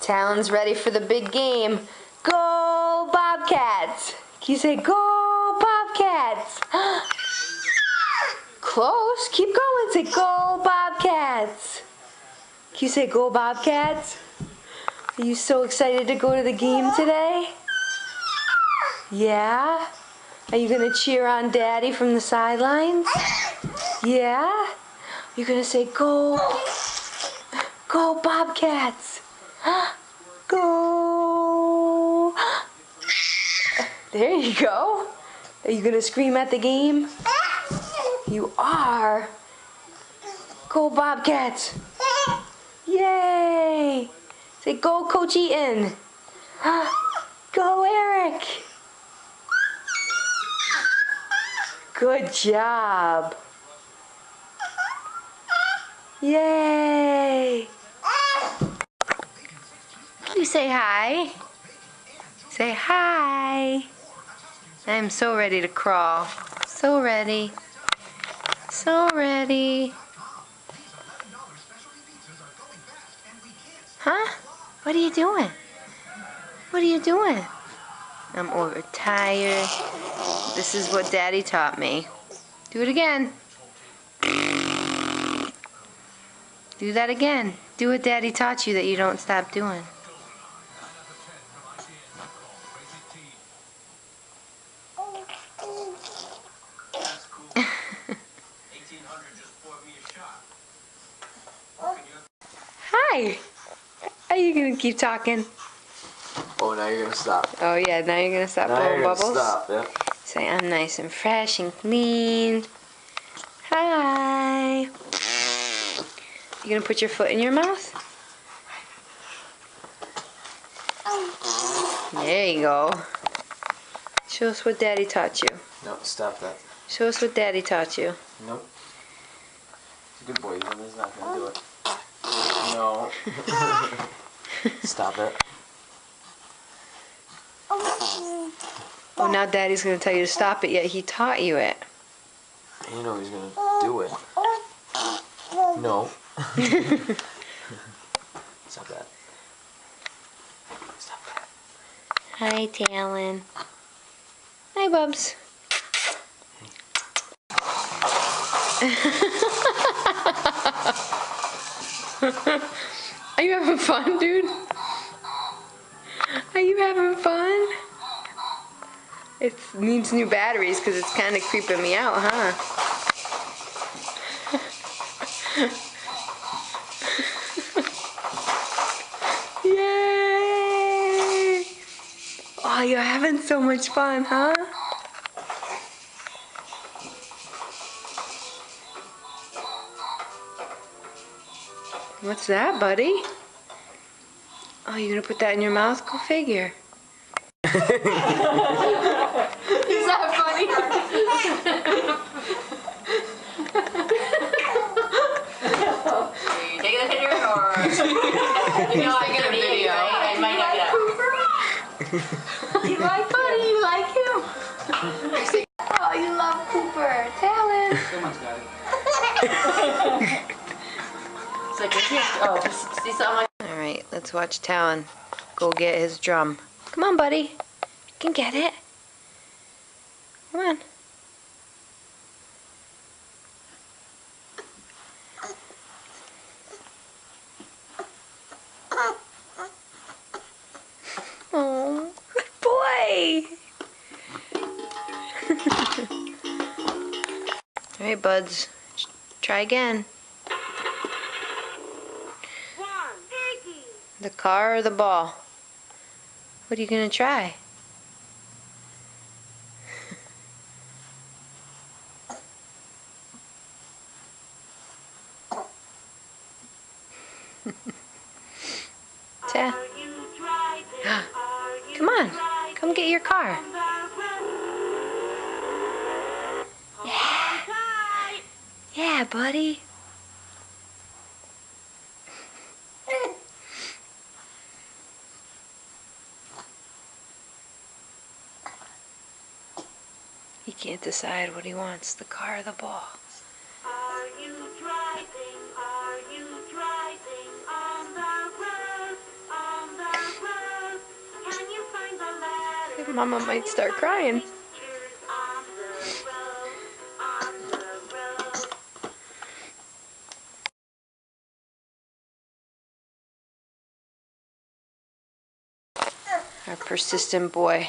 Talon's ready for the big game. Go Bobcats! Can you say go Bobcats? Close. Keep going. Say go Bobcats. Can you say go Bobcats? Are you so excited to go to the game today? Yeah? Are you going to cheer on Daddy from the sidelines? Yeah? You're going to say go Bobcats. Go. There you go. Are you going to scream at the game? You are. Go Bobcats. Yay. Say go Coach Eaton. Go Eric. Good job. Yay. You say hi. Say hi. I'm so ready to crawl. So ready. So ready. Huh? What are you doing? What are you doing? I'm overtired. This is what Daddy taught me. Do it again. Do that again. Do what Daddy taught you that you don't stop doing. Hi. Are you gonna keep talking? Oh, now you're gonna stop. Oh yeah, now you're gonna stop blowing bubbles? Stop, yeah. Say I'm nice and fresh and clean. Hi. You gonna put your foot in your mouth? There you go. Show us what Daddy taught you. No, stop that. Show us what Daddy taught you. Nope. He's a good boy. He's not gonna do it. No. Stop it. Oh, now Daddy's gonna tell you to stop it, yet he taught you it. You know he's gonna do it. No. Stop that. Stop that. Hi, Talon. Hi, Bubs. Are you having fun, dude? Are you having fun? It needs new batteries because it's kind of creeping me out, huh? Yay! Oh, you're having so much fun, huh? What's that, buddy? Oh, you're gonna put that in your mouth? Go figure. Is that funny? Are you taking a picture or? You know, I get a video. I might not get out. You like Buddy? You like him? Oh, you love Cooper. Talon. Someone's got it. It's like, oh, see something like. All right, let's watch Talon go get his drum. Come on, buddy. You can get it. Come on. Oh, good boy. All right, buds. Try again. The car or the ball? What are you gonna try? Come on, come get your car. Yeah, yeah, buddy. He can't decide what he wants, the car or the ball. Are you driving on the road, on the Mama might start crying. Our persistent boy.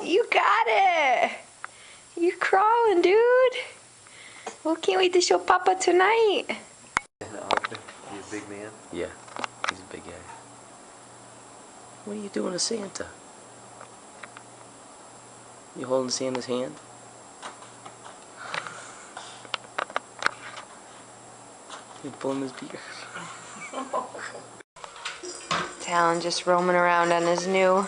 You got it! You're crawling, dude! Well, can't wait to show Papa tonight. You a big man? Yeah, he's a big guy. What are you doing to Santa? You holding Santa's hand? You pulling his beard? Talon just roaming around on his new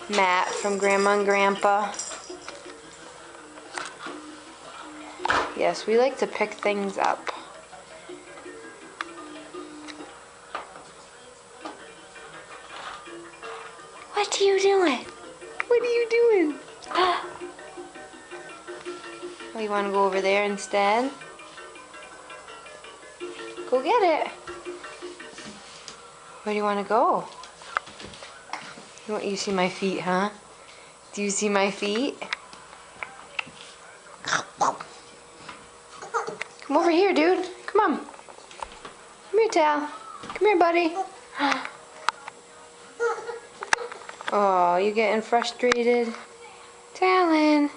mat from Grandma and Grandpa. Yes, we like to pick things up. What are you doing? What are you doing? Oh, you want to go over there instead? Go get it. Where do you want to go? You see my feet, huh? Do you see my feet? Come over here, dude. Come on. Come here, Tal. Come here, buddy. Oh, you getting frustrated? Talon.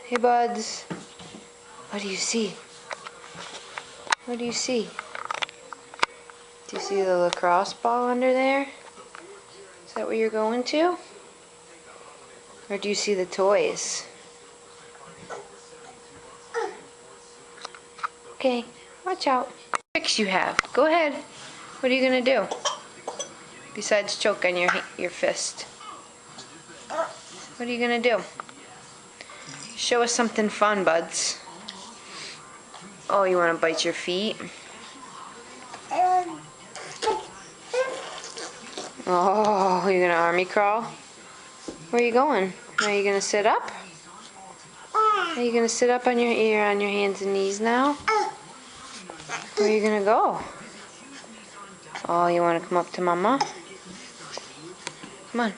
Hey, buds. What do you see? What do you see? Do you see the lacrosse ball under there? Is that where you're going to? Or do you see the toys? Okay, watch out. What tricks you have? Go ahead. What are you gonna do? Besides choke on your fist. What are you gonna do? Show us something fun, buds. Oh, you wanna bite your feet? Oh, you're gonna army crawl? Where are you going? Are you gonna sit up? Are you gonna sit up on your hands and knees now? Where are you gonna go? Oh, you wanna come up to Mama? Come on.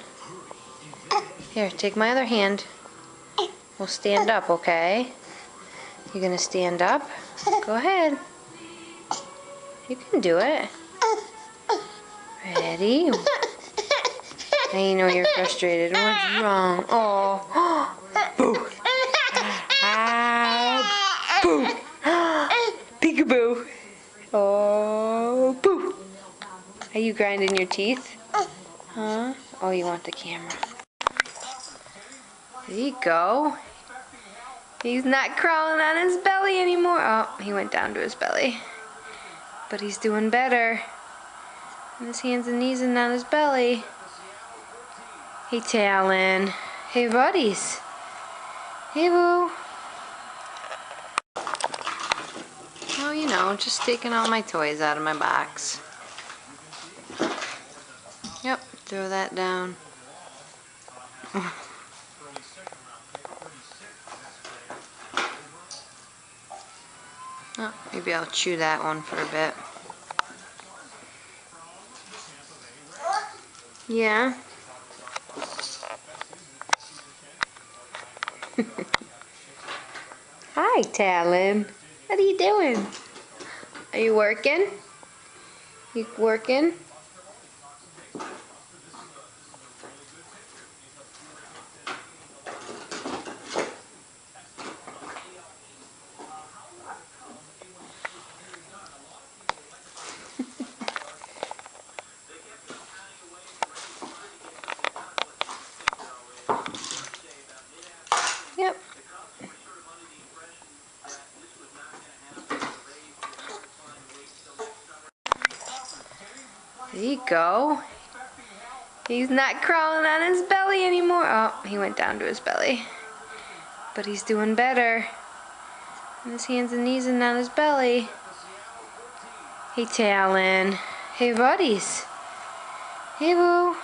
Here, take my other hand. We'll stand up, okay? You gonna stand up? Go ahead. You can do it. Ready? Now you know you're frustrated. What's wrong? Oh. Boo. Ah. Boo. Peekaboo. Oh. Boo. Are you grinding your teeth? Huh? Oh, you want the camera. There you go. He's not crawling on his belly anymore. Oh, he went down to his belly. But he's doing better. On his hands and knees and on his belly. Hey, Talon. Hey, buddies. Hey, boo. Oh, you know, just taking all my toys out of my box. Yep, throw that down. Oh, maybe I'll chew that one for a bit. Yeah. Hi, Talon. What are you doing? Are you working? You working? Yep. There you go. He's not crawling on his belly anymore. Oh, he went down to his belly. But he's doing better. On his hands and knees and on his belly. Hey, Talon. Hey, buddies. Hey, boo.